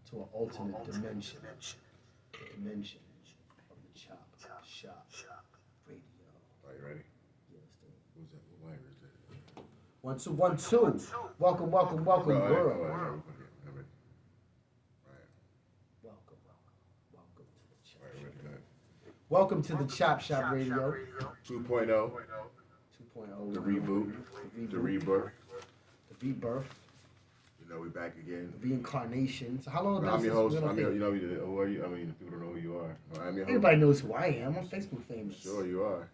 to an alternate dimension. Dimension of the Chopp Shop Radio. Are you ready? Yeah, let's do it. Who's that? What wire is that? 1 2 1 2. Welcome, welcome, welcome, No, world. I'm ready. I'm ready. All right. Welcome, welcome to the Chopp All right, ready, go ahead. Welcome to the Chopp Shop Radio 2.0, 2.0. the reboot, the rebirth. The rebirth, You know, we back again. the reincarnation. So how long No, does I'm your this host. gonna take? You know, who are you? I mean, people don't know who you are. I'm your host. Everybody knows who I am. I'm Facebook famous. Sure, you are.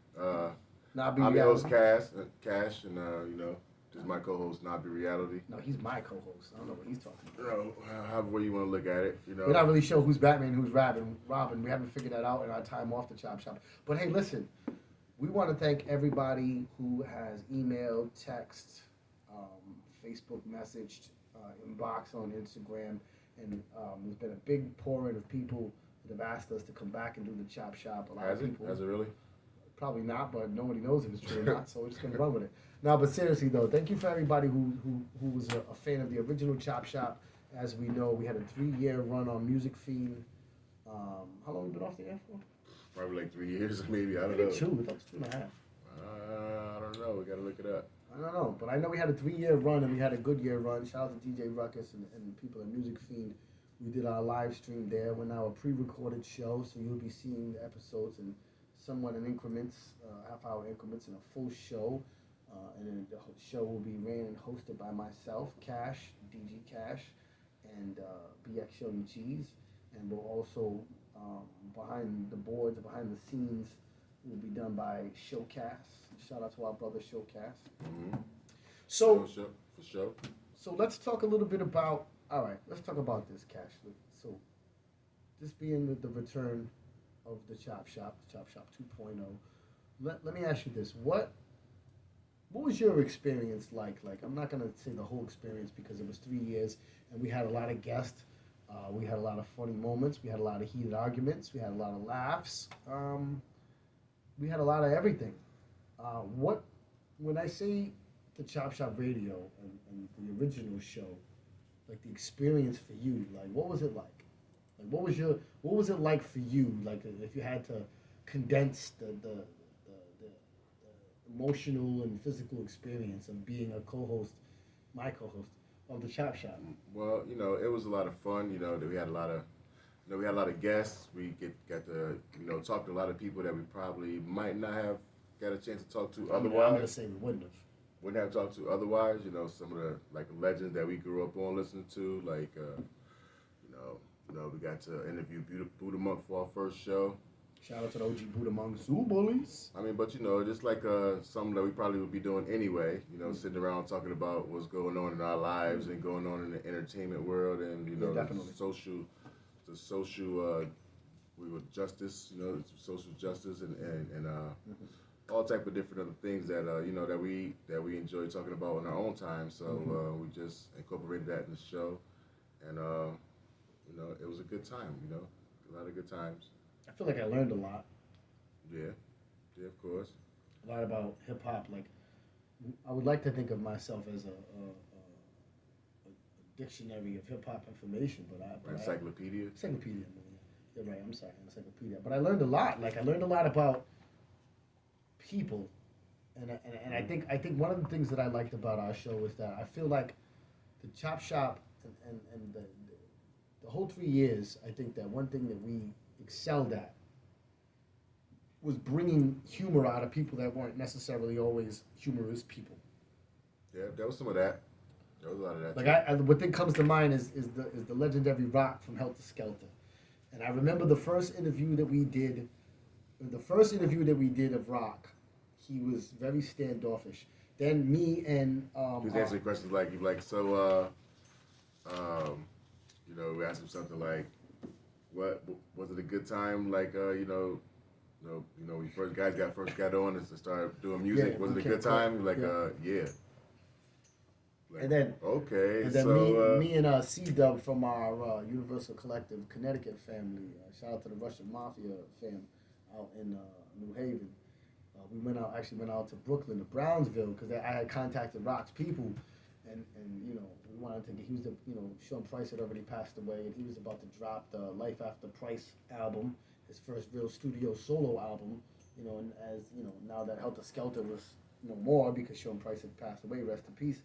Nabi I'm your host, Reality. Cash, and you know, this is my co-host, Nabi Reality. No, he's my co-host. I don't know what he's talking You about. know, however way you want to look at it, you know. We're not really sure who's Batman, who's Robin. We haven't figured that out in our time off the Chopp Shop. But hey, listen, we want to thank everybody who has emailed, text, Facebook messaged, inbox on Instagram, and there's been a big pouring of people that have asked us to come back and do the Chopp Shop. A lot Has of it? people. Has it really? Probably not, but nobody knows if it's true or not, so we're just gonna run with it. No, but seriously though, thank you for everybody who was a fan of the original Chopp Shop. As we know, we had a 3-year run on Music Fiend. How long have we been off the air for? Probably like 3 years, maybe. I don't Maybe know. 2. I thought it was 2.5. I don't know. We gotta look it up. I don't know, but I know we had a 3-year run and we had a good year run. Shout out to DJ Ruckus and people at Music Fiend. We did our live stream there. We're now a pre-recorded show, so you'll be seeing the episodes in somewhat in increments, half-hour increments, in a full show. And then the show will be ran and hosted by myself, Cash, DG Cash, and BX Showing Cheese. And we'll also, behind the boards, behind the scenes, will be done by Showcast. Shout out to our brother Showcast. Mm-hmm. So, For sure. so let's talk a little bit about. All right, let's talk about this, Cash. So, this being the return of the Chopp Shop, the Chopp Shop 2.0. Let me ask you this: What was your experience like? Like, I'm not gonna say the whole experience because it was 3 years and we had a lot of guests. We had a lot of funny moments. We had a lot of heated arguments. We had a lot of laughs. We had a lot of everything. When I say the Chopp Shop Radio and the original show, like the experience for you, like what was it like? Like what was it like for you? Like if you had to condense the emotional and physical experience of being a co-host, my co-host of the Chopp Shop. Well, you know, it was a lot of fun. You know, that we had a lot of, you know, we had a lot of guests. We got to, you know, talk to a lot of people that we probably might not have got a chance to talk to otherwise. I'm gonna say we wouldn't have. Wouldn't have talked to otherwise. You know, some of the like legends that we grew up on listening to, like, you know, we got to interview Buddha Monk for our first show. Shout out to the OG Buddha Monk Zoo Bullies. I mean, but you know, just like something that we probably would be doing anyway. You know, sitting around talking about what's going on in our lives and going on in the entertainment world, and you know, definitely. the social, we were justice. You know, social justice and all type of different other things that you know that we enjoy talking about in our own time. So we just incorporated that in the show, and you know, it was a good time. You know, a lot of good times. I feel like I learned a lot. Yeah, of course. A lot about hip hop. Like, I would like to think of myself as a dictionary of hip hop information, but Encyclopedia. Encyclopedia. You're right. I'm sorry, encyclopedia. But I learned a lot. Like I learned a lot about people, and I think one of the things that I liked about our show is that I feel like the Chopp Shop and the whole 3 years. I think that one thing that we excelled at was bringing humor out of people that weren't necessarily always humorous people. Yeah, there was some of that. There was a lot of that. Like what thing comes to mind is the legendary Rock from Helter Skelter, and I remember the first interview that we did. The first interview that we did of Rock, he was very standoffish. Then me and he was answering questions like so. You know, we asked him something like, "What was it a good time? Like you know, we first got on and started doing music. Yeah, was it a good time? Like yeah. Like, and then so, me and C-Dub from our Universal Collective Connecticut family. Shout out to the Russian Mafia fam out in New Haven. We went out to Brooklyn, to Brownsville, because I had contacted Rock's people, and you know, we wanted to get. He was the Sean Price had already passed away, and he was about to drop the Life After Price album, his first real studio solo album. And as now that Helter Skelter was no more because Sean Price had passed away, rest in peace.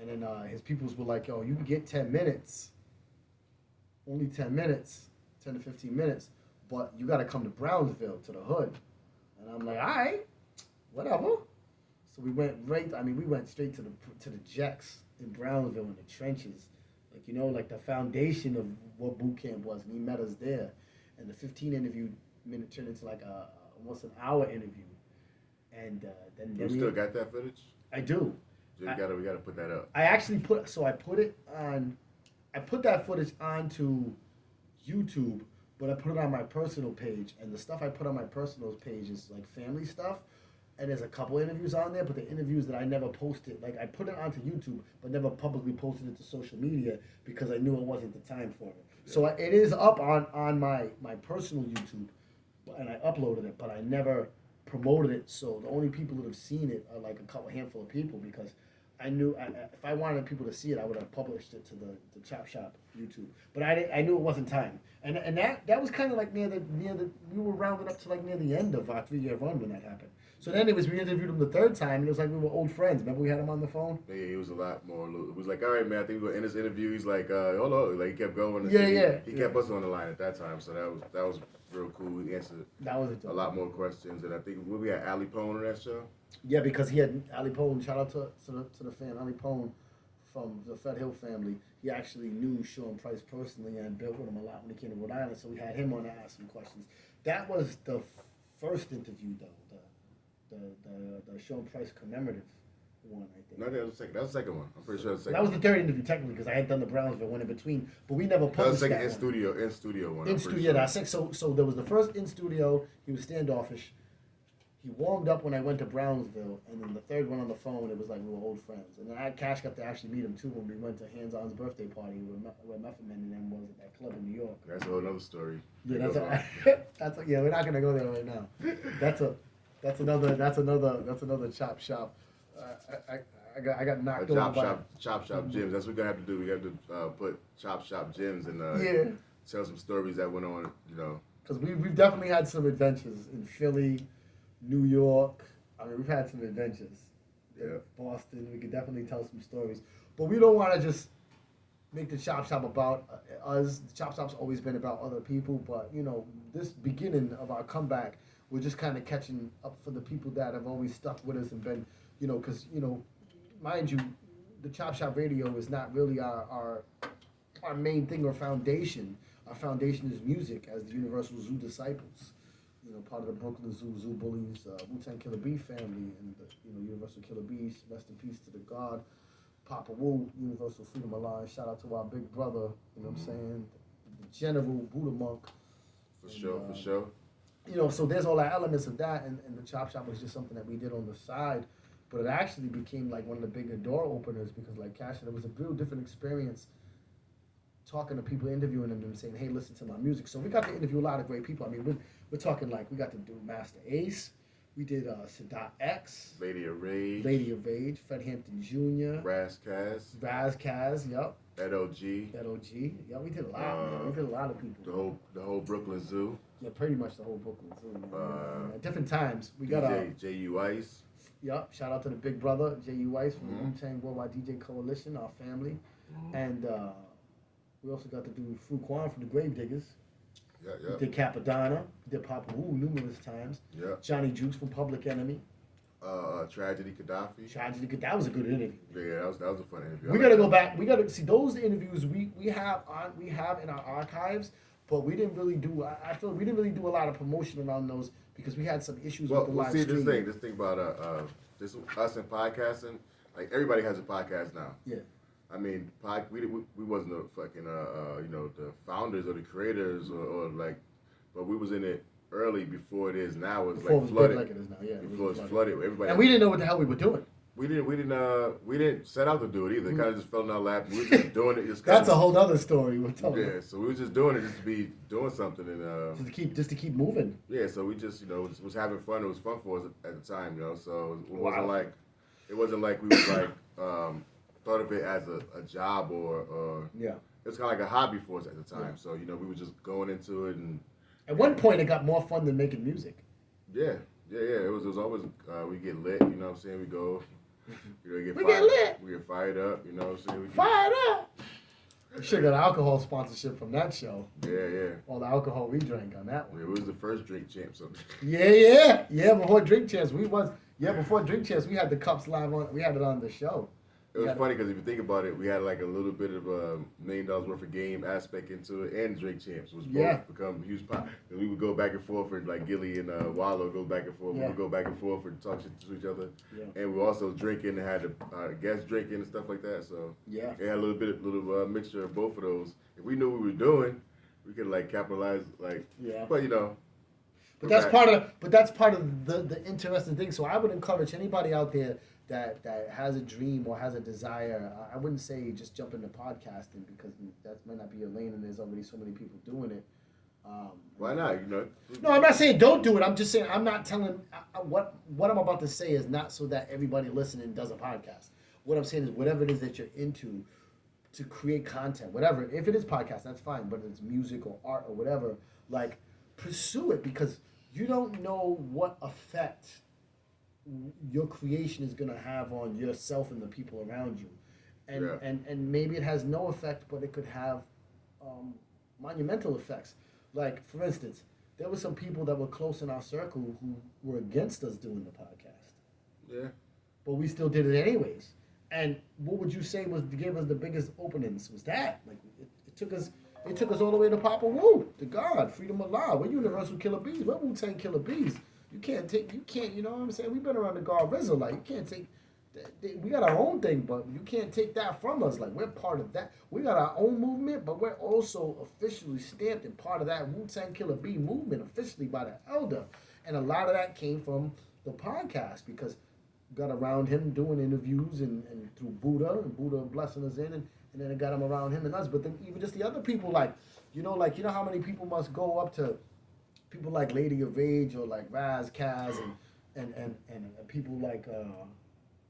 And then his peoples were like, "Yo, you can get 10 minutes, only 10 minutes, 10 to 15 minutes, but you got to come to Brownsville to the hood." And I'm like, "All right, whatever." So we went we went straight to the Jacks in Brownsville in the trenches, like the foundation of what boot camp was, and he met us there. And the 15 minute turned into like almost an hour interview, and then you still got that footage? I do. We gotta put that up. I actually put that footage onto YouTube, but I put it on my personal page, and the stuff I put on my personal page is like family stuff. And there's a couple interviews on there, but the interviews that I never posted, like I put it onto YouTube, but never publicly posted it to social media because I knew it wasn't the time for it. Yeah. So it is up on my personal YouTube, and I uploaded it, but I never promoted it. So the only people that have seen it are like a handful of people because I knew if I wanted people to see it, I would have published it to the Chopp Shop YouTube. But I knew it wasn't time, and that was kind of like near the we were rounded up to like near the end of our 3-year run when that happened. So then we interviewed him the third time, and it was like we were old friends. Remember we had him on the phone? Yeah, he was a lot more. It was like, all right, man, I think we're going to end this interview. He's like, hold on. Like, he kept going. He kept us on the line at that time, so that was real cool. He answered a lot more questions, and I think we had Ali Pone on that show. Yeah, because he had Ali Pone. Shout out to the fan, Ali Pone from the Fed Hill family. He actually knew Sean Price personally and built with him a lot when he came to Rhode Island, so we had him on to ask some questions. That was the first interview, though. The Sean Price commemorative one, I think. No, that was the second. That was the second one. I'm pretty sure that was the second. That was the third interview technically because I had done the Brownsville one in between, but we never published that. That was the second in studio one. In studio, that's it. So there was the first in studio. He was standoffish. He warmed up when I went to Brownsville, and then the third one on the phone, it was like we were old friends. And then Cash got to actually meet him too when we went to Hands-On's birthday party where Method Man and them was at that club in New York. That's a whole other story. Yeah, we're not gonna go there right now. That's another Chopp Shop. I got knocked over. Chopp Shop gyms. That's what we're gonna have to do. We have to put Chopp Shop gyms and tell some stories that went on. Because we've definitely had some adventures in Philly, New York. I mean, we've had some adventures. Yeah. Boston. We could definitely tell some stories, but we don't want to just make the Chopp Shop about us. The Chopp Shop's always been about other people, but this beginning of our comeback, we're just kind of catching up for the people that have always stuck with us and been, because mind you, the Chopp Shop Radio is not really our main thing or foundation. Our foundation is music as the Universal Zoo Disciples. Part of the Brooklyn Zoo Bullies, Wu-Tang Killer Bee family, and the Universal Killer Bees. Rest in peace to the God, Papa Wu, Universal Freedom Alliance. Shout out to our big brother. You know what I'm saying? The General Buddha Monk. For sure. So there's all the elements of that, and the Chopp Shop was just something that we did on the side, but it actually became like one of the bigger door openers because, like Cash said, it was a real different experience talking to people, interviewing them, and saying, "Hey, listen to my music." So we got to interview a lot of great people. I mean, we're talking like we got to do Master Ace, we did Sadat X, Lady of Rage, Fred Hampton Jr., Raz Kaz, yep. Ed O.G., yeah, we did a lot. We did a lot of people. The whole Brooklyn Zoo. Yeah, pretty much the whole Brooklyn Zoo. At different times, we got J.U. Ice. Yep, shout out to the big brother J.U. Ice from the Wu-Tang Worldwide DJ Coalition, our family, and we also got to do Fu Quan from the Gravediggers. Yeah. We did Capadonna. We did Papa Wu numerous times. Yeah. Johnny Jukes from Public Enemy. Tragedy Gaddafi. That was a good interview. Yeah, that was a fun interview. We gotta go back. We gotta see those interviews we have in our archives, but we didn't really do. I feel we didn't really do a lot of promotion around those because we had some issues with the live stream. This thing about this us and podcasting. Like everybody has a podcast now. Yeah. I mean, we wasn't the fucking the founders or the creators or like, but we was in it early before it is now. It was like flooded. Like it is now, yeah. Before it was flooded. Everybody. And we didn't know what the hell we were doing. We didn't set out to do it either. It kind of just fell in our lap. We were just doing it. That's a whole other story. Yeah, so we were just doing it just to be doing something and just to keep moving. Yeah, so we just was having fun. It was fun for us at the time, So it wasn't like we was like thought of it as a job or yeah. It's kind of like a hobby for us at the time. Yeah. So we were just going into it, and at one point it got more fun than making music. Yeah. It was always we get lit. You know what I'm saying? We go. Get lit. We get fired up. You know what I'm saying? Fired up. We should have got alcohol sponsorship from that show. Yeah. All the alcohol we drank on that one. Yeah, it was the first Drink Champs. Yeah. Before Drink Champs, before Drink Champs, we had the cups live on. We had it on the show. It was funny because if you think about it, we had like a little bit of $1 million worth of game aspect into it, and Drink Champs was both become huge pop. And we would go back and forth, and like Gilly and Wallow go back and forth. We would go back and forth and talk shit to each other. Yeah. And we were also drinking and had guest drinking and stuff like that. So it had a little mixture of both of those. If we knew what we were doing, we could like capitalize But But that's part of the interesting thing. So I would encourage anybody out there that has a dream or has a desire. I wouldn't say just jump into podcasting because that might not be your lane and there's already so many people doing it. Why not? No, I'm not saying don't do it. I'm just saying I'm not telling what I'm about to say is not so that everybody listening does a podcast. What I'm saying is whatever it is that you're into to create content, whatever. If it is podcast, that's fine. But it's music or art or whatever, like pursue it because you don't know what effect your creation is going to have on yourself and the people around you. And maybe it has no effect, but it could have monumental effects. Like, for instance, there were some people that were close in our circle who were against us doing the podcast. Yeah. But we still did it anyways. And what would you say gave us the biggest openings was that? Like, it took us all the way to Papa Wu, to God, Freedom of Law. We're Universal Killer Bees. We're Wu-Tang Killer Bees. You can't, you know what I'm saying? We've been around the God RZA. Like, you can't take, we got our own thing, but you can't take that from us. Like, we're part of that. We got our own movement, but we're also officially stamped and part of that Wu-Tang Killer Bee movement, officially by the elder. And a lot of that came from the podcast because we got around him doing interviews and through Buddha, and Buddha blessing us in, and then it got him around him and us. But then even just the other people, like you know how many people must go up to people like Lady of Rage or like Raz Kaz and people like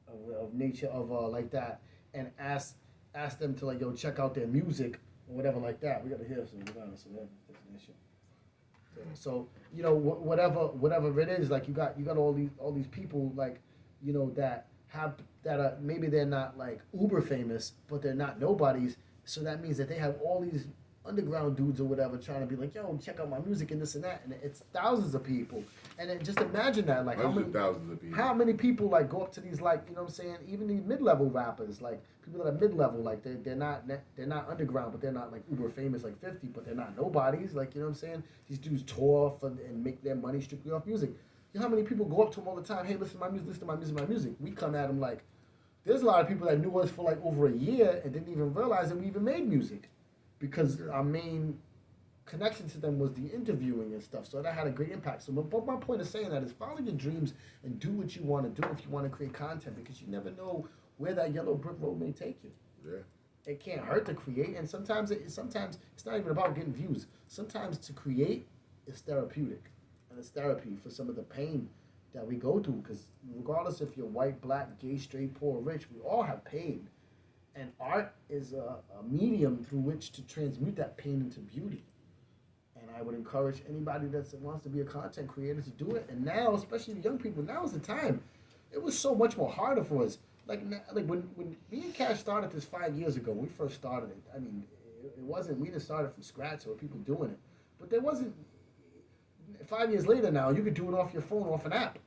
of nature of like that and ask them to like check out their music or whatever like that. We gotta hear some regardless of that definition. So whatever it is, like you got all these people like that are maybe they're not like uber famous, but they're not nobodies. So that means that they have all these underground dudes or whatever trying to be like, yo, check out my music and this and that, and it's thousands of people. And then just imagine that, like how many people like go up to these like what I'm saying, even these mid-level rappers, like people that are mid-level, like they're not underground, but they're not like uber famous like 50, but they're not nobodies, like what I'm saying. These dudes tour and make their money strictly off music. You know how many people go up to them all the time? Hey, listen to my music, listen to my music, my music. We come at them like, there's a lot of people that knew us for like over a year and didn't even realize that we even made music. Because our main connection to them was the interviewing and stuff. So that had a great impact. So my point of saying that is follow your dreams and do what you want to do if you want to create content, because you never know where that yellow brick road may take you. Yeah. It can't hurt to create, and sometimes it's not even about getting views. Sometimes to create is therapeutic, and it's therapy for some of the pain that we go through, because regardless if you're white, black, gay, straight, poor, or rich, we all have pain. And art is a medium through which to transmute that pain into beauty. And I would encourage anybody that wants to be a content creator to do it. And now, especially the young people, now is the time. It was so much more harder for us. Like when me and Cash started this 5 years ago, we first started it. I mean, it wasn't, we didn't start it from scratch. There were people doing it. But there wasn't, 5 years later now, you could do it off your phone, off an app.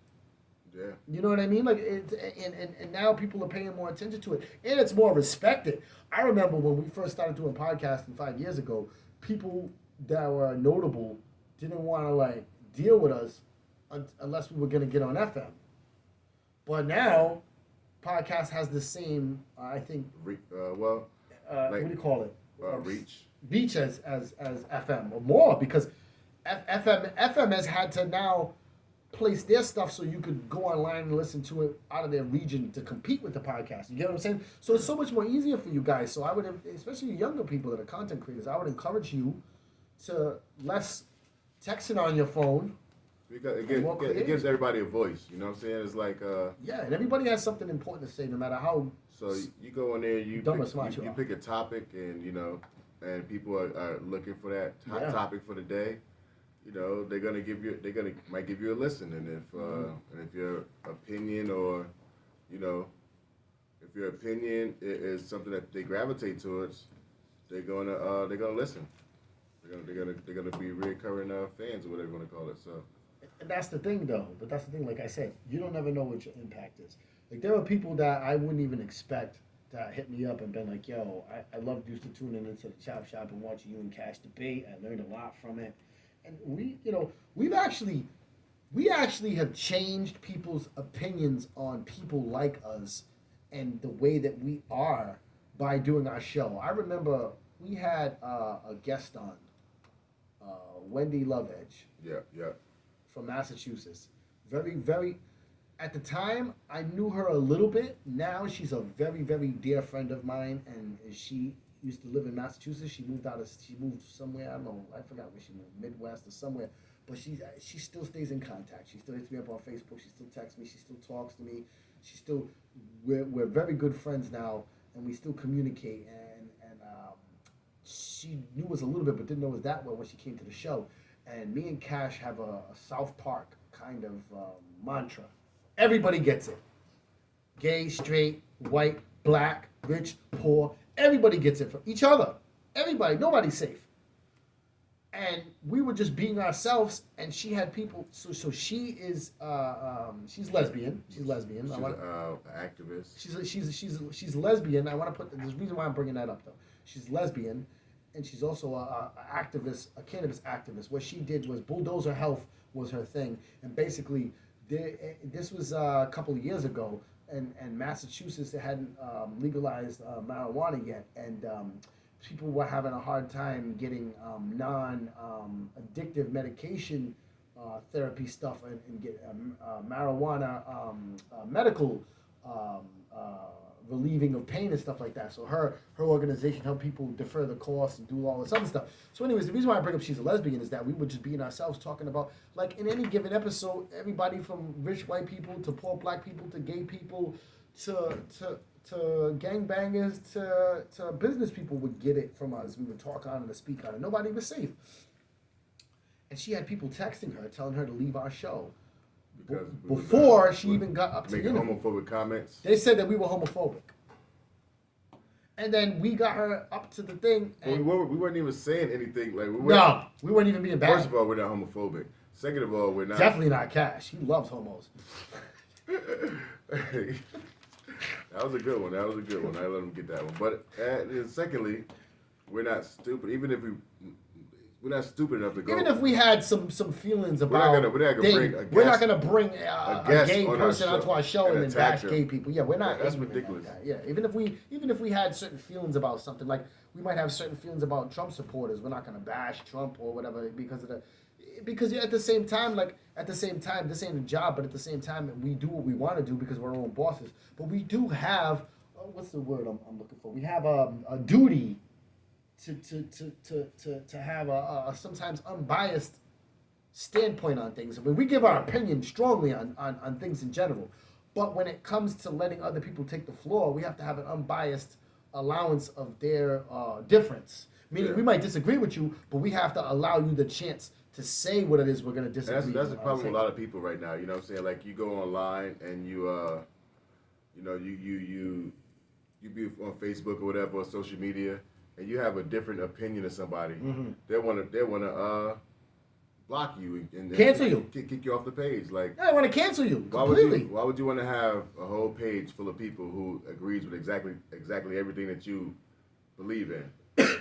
Yeah. You know what I mean? Like and now people are paying more attention to it, and it's more respected. I remember when we first started doing podcasting 5 years ago, people that were notable didn't want to like deal with us unless we were going to get on FM. But now, podcast has the same, I think. What do you call it? Reach as FM or more, because FM has had to now place their stuff so you could go online and listen to it out of their region to compete with the podcast. You get what I'm saying? So it's so much more easier for you guys. So I would, especially younger people that are content creators, I would encourage you to less texting on your phone. Because it gives everybody a voice. You know what I'm saying? It's like yeah, and everybody has something important to say, no matter how So you go in there, you Dumb or smart you you are. pick a topic, and and people are looking for that hot topic for the day. They're gonna might give you a listen, and if your opinion or if your opinion is something that they gravitate towards, they're gonna listen. They're gonna be recurring fans or whatever you want to call it. So. And that's the thing, though. But that's the thing. Like I said, you don't never know what your impact is. Like there are people that I wouldn't even expect that hit me up and been like, "Yo, I loved used to tuning into the Chopp Shop and watching you and Cash debate. I learned a lot from it." And we actually have changed people's opinions on people like us and the way that we are by doing our show. I remember we had a guest on, Wendy Lovedge. Yeah. From Massachusetts. Very, very. At the time, I knew her a little bit. Now she's a very, very dear friend of mine, and she used to live in Massachusetts. She moved somewhere. I don't know. I forgot where she moved, Midwest or somewhere. But she still stays in contact. She still hits me up on Facebook. She still texts me. She still talks to me. We're very good friends now, and we still communicate. And she knew us a little bit, but didn't know us that well when she came to the show. And me and Cash have a South Park kind of mantra. Everybody gets it. Gay, straight, white, black, rich, poor. Everybody gets it from each other. Everybody. Nobody's safe. And we were just being ourselves, and she had people. So she is. She's lesbian. She's lesbian. She's an activist. She's lesbian. I want to put. There's a reason why I'm bringing that up though. She's lesbian. And she's also a activist, a cannabis activist. What she did was Bulldozer Health was her thing, and basically, this was a couple of years ago, and Massachusetts hadn't legalized marijuana yet, and people were having a hard time getting non-addictive medication therapy stuff and get marijuana medical. Relieving of pain and stuff like that. So her organization helped people defer the costs and do all this other stuff. So anyways, the reason why I bring up she's a lesbian is that we were just being ourselves, talking about, like, in any given episode, everybody from rich white people to poor black people to gay people to gangbangers to business people would get it from us. We would talk on it and speak on it. Nobody was safe. And she had people texting her, telling her to leave our show. Before she even got up to making homophobic comments. They said that we were homophobic. And then we got her up to the thing. And we weren't even saying anything. Like we weren't even being bad. First of all, we're not homophobic. Second of all, we're not. Definitely not Cash. He loves homos. That was a good one. I let him get that one. But secondly, we're not stupid. We're not stupid enough to go. Even if we had some feelings about, we're not gonna bring a gay person onto our show and then bash gay people. Yeah, we're not. That's ridiculous. Like that. Yeah, even if we had certain feelings about something, like we might have certain feelings about Trump supporters, we're not gonna bash Trump or whatever because at the same time, this ain't a job, but at the same time, we do what we want to do because we're our own bosses. But we do have what's the word I'm looking for? We have a duty. To have a sometimes unbiased standpoint on things. I mean, we give our opinion strongly on things in general, but when it comes to letting other people take the floor, we have to have an unbiased allowance of their difference. Meaning, we might disagree with you, but we have to allow you the chance to say what it is we're going to disagree. That's the problem with a lot of people right now. You know what I'm saying? Like, you go online and you be on Facebook or whatever, or social media, and you have a different opinion of somebody. Mm-hmm. They wanna block you and cancel you, kick you off the page. Like, I want to cancel you completely. Why would you want to have a whole page full of people who agrees with exactly everything that you believe in?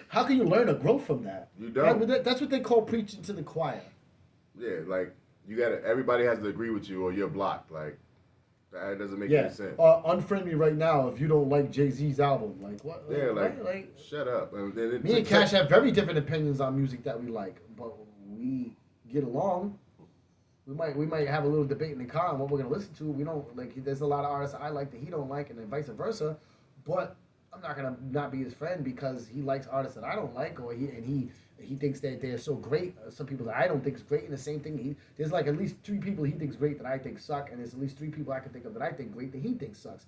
How can you learn or grow from that? You don't. That's what they call preaching to the choir. Yeah, like everybody has to agree with you or you're blocked. Like, that doesn't make any sense. Unfriend me right now if you don't like Jay-Z's album. Like, what? Yeah, like shut up. Me and Cash have very different opinions on music that we like, but we get along. We might have a little debate in the car on what we're gonna listen to. We don't like. There's a lot of artists I like that he don't like, and then vice versa. But I'm not gonna not be his friend because he likes artists that I don't like, or he thinks that they're so great. Some people that I don't think is great, and the same thing. There's like at least 3 people he thinks great that I think suck, and there's at least 3 people I can think of that I think great that he thinks sucks.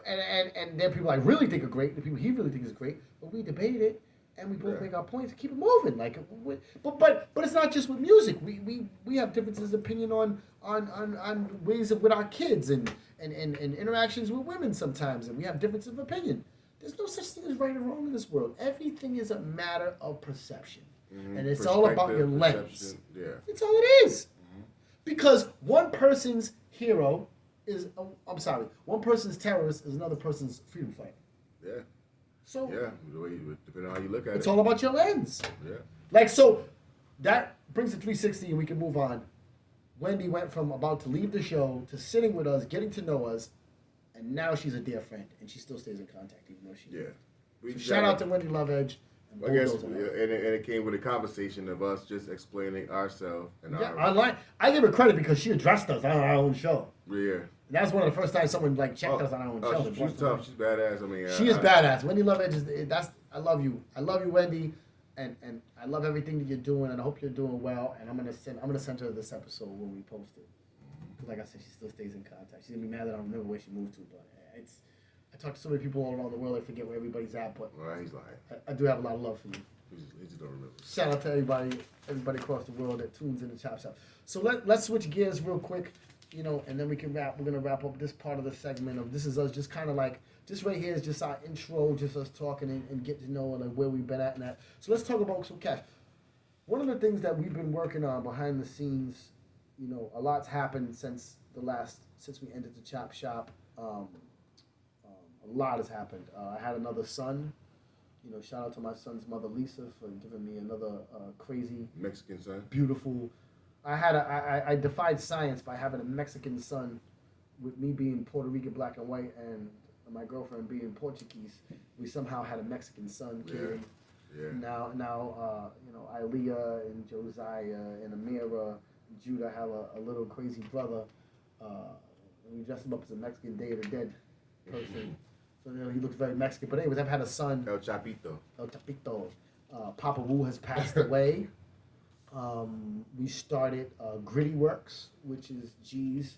And then people I really think are great, the people he really thinks is great, but we debate it and we both make our points and keep it moving. Like, but it's not just with music. We have differences of opinion on ways of with our kids and interactions with women sometimes, and we have differences of opinion. There's no such thing as right or wrong in this world. Everything is a matter of perception, and it's all about your lens. Yeah, it's all it is. Because one person's hero is, one person's terrorist is another person's freedom fighter. Yeah. So the way depending on how you look at it. It's all about your lens. Yeah. Like, so that brings it 360 and we can move on. Wendy went from about to leave the show to sitting with us, getting to know us, and now she's a dear friend and she still stays in contact even though she. Yeah. So shout out to Wendy Love Edge. I guess, and it came with a conversation of us just explaining ourselves and our online. I give her credit because she addressed us on our own show. Yeah. And that's one of the first times someone checked us on our own show. She's tough. She's badass. I mean, she is badass. Wendy Love Edge is I love you. I love you, Wendy, and I love everything that you're doing, and I hope you're doing well. And I'm gonna send her this episode when we post it. Because like I said, she still stays in contact. She's gonna be mad that I don't remember where she moved to, but I talk to so many people all around the world, I forget where everybody's at. But he's lying. I do have a lot of love for you. He just don't remember. Shout out to everybody across the world that tunes in the Chopp Shop. So let's switch gears real quick. And then we can wrap. We're gonna wrap up this part of the segment of This Is Us. Just kind of like this right here is just our intro, just us talking and get to know like where we've been at and that. So let's talk about some cash. One of the things that we've been working on behind the scenes, a lot's happened since we ended the Chopp Shop. A lot has happened. I had another son. Shout out to my son's mother Lisa for giving me another crazy Mexican son. Beautiful. I defied science by having a Mexican son, with me being Puerto Rican, black and white, and my girlfriend being Portuguese. We somehow had a Mexican son kid. Yeah. Now, Ilea and Josiah and Amira, and Judah have a little crazy brother. And we dressed him up as a Mexican Day of the Dead person. So he looks very Mexican. But anyways, I've had a son. El Chapito. Papa Wu has passed away. We started Gritty Works, which is G's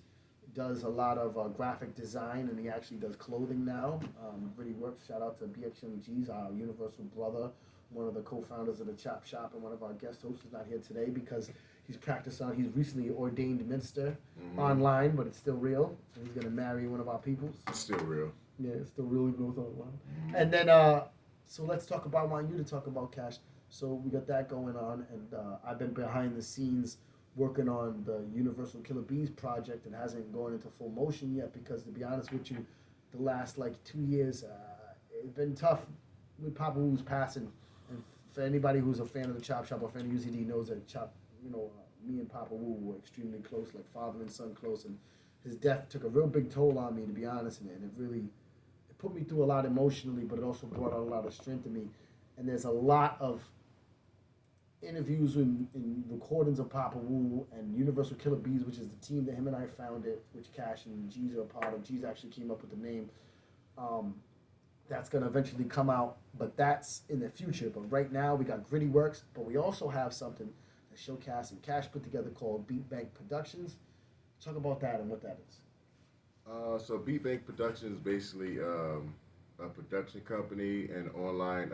does a lot of graphic design, and he actually does clothing now. Gritty Works, shout out to BXM G's, our universal brother, one of the co-founders of the Chopp Shop, and one of our guest hosts is not here today because he's recently ordained minister online, but it's still real, and he's going to marry one of our peoples. It's still real. Yeah, it's still real even though it's online. And then, so let's talk about, I want you to talk about Cash. So we got that going on, and I've been behind the scenes working on the Universal Killer Bees project. It hasn't gone into full motion yet because, to be honest with you, the last 2 years, it's been tough with Papa Wu's passing. And for anybody who's a fan of the Chopp Shop or fan of UZD knows that me and Papa Wu were extremely close, like father and son close, and his death took a real big toll on me, to be honest, and it put me through a lot emotionally, but it also brought out a lot of strength in me. And there's a lot of interviews and recordings of Papa Wu and Universal Killer Bees, which is the team that him and I founded, which Cash and G's are a part of. G's actually came up with the name. That's going to eventually come out, but that's in the future. But right now, we got Gritty Works, but we also have something that Showcast and Cash put together called Beat Bank Productions. Talk about that and what that is. So Beat Bank Productions is basically a production company and online,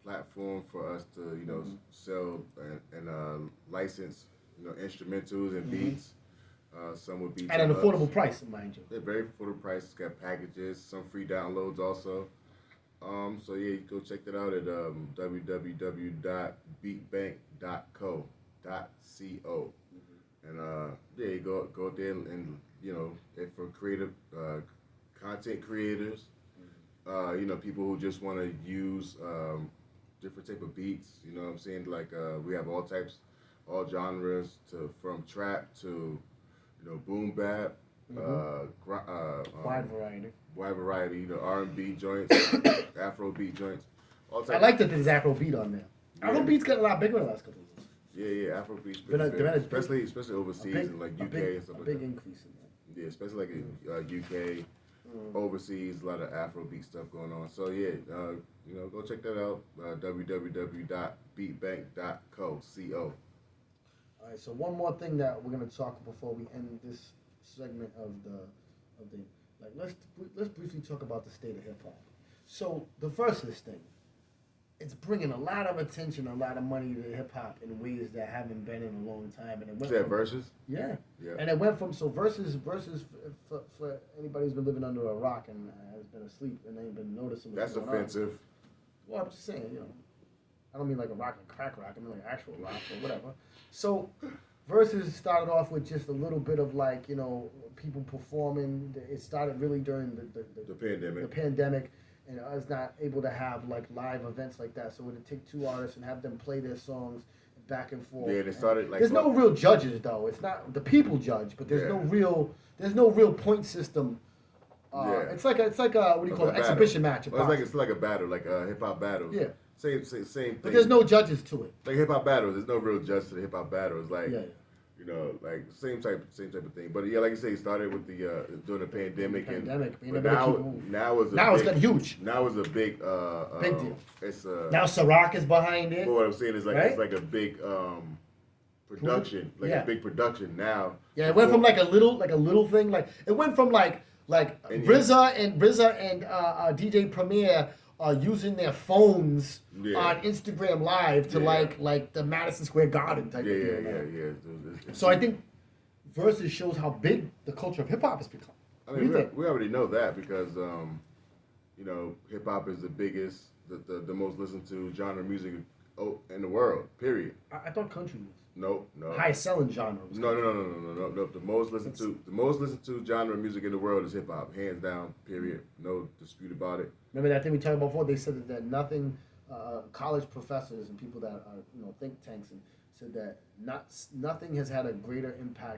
platform for us to, sell and license, instrumentals and beats. Some would be at an affordable price, mind you. They're very affordable prices. Got packages, some free downloads also. So yeah, you go check that out at www.beatbank.co. And yeah, you go there and for creative content creators, people who just want to use different type of beats. You know what I'm saying? Like we have all types, all genres from trap to boom bap, wide variety. R&B joints, Afro beat joints. All types. I like that there's Afro beat on there. Yeah. Afro beat's got a lot bigger in the last couple of years. Yeah, Afro beat's especially overseas and like UK and stuff like that. A big increase in that. Yeah, especially like in UK, overseas, a lot of Afro beat stuff going on. So yeah, go check that out. www.beatbank.co. All right, so one more thing that we're gonna talk before we end this segment of something. Like let's briefly talk about the state of hip hop. So the versus thing, it's bringing a lot of attention, a lot of money to hip hop in ways that haven't been in a long time. And it went from, versus? Yeah. Yeah. And it went from versus for anybody who's been living under a rock and has been asleep and ain't been noticing what's That's going offensive. on. Well, I'm just saying, I don't mean like a rock and crack rock. I mean like actual rock or whatever. So versus started off with just a little bit of like people performing. It started really during The pandemic. The pandemic. And I was not able to have like live events like that, so it would take two artists and have them play their songs back and forth. Yeah, they started like. There's no real judges though. It's not the people judge, but there's no real point system. It's like a what do you call it? Exhibition match. It's like a battle, like a hip hop battle. Yeah. Same thing. But there's no judges to it. Like hip hop battles, there's no real judge to the hip hop battle. It's like. Yeah. Like same type of thing. But yeah, like you say, it started with the during the pandemic, but now it's gotten huge. Now it's a big big deal. It's now Ciroc is behind it. But what I'm saying is like right? it's like a big production, a big production now. Yeah, it went from like a little thing, like it went from like RZA and DJ Premier are using their phones on Instagram Live to like the Madison Square Garden type of thing. Yeah. So I think Versus shows how big the culture of hip hop has become. I mean, we already know that because hip hop is the biggest, the most listened to genre of music in the world. Period. I thought country was. No. Highest selling genre. No. The most listened to genre of music in the world is hip hop, hands down. Period. No dispute about it. Remember that thing we talked about before? They said that nothing. College professors and people that are think tanks and said that nothing has had a greater impact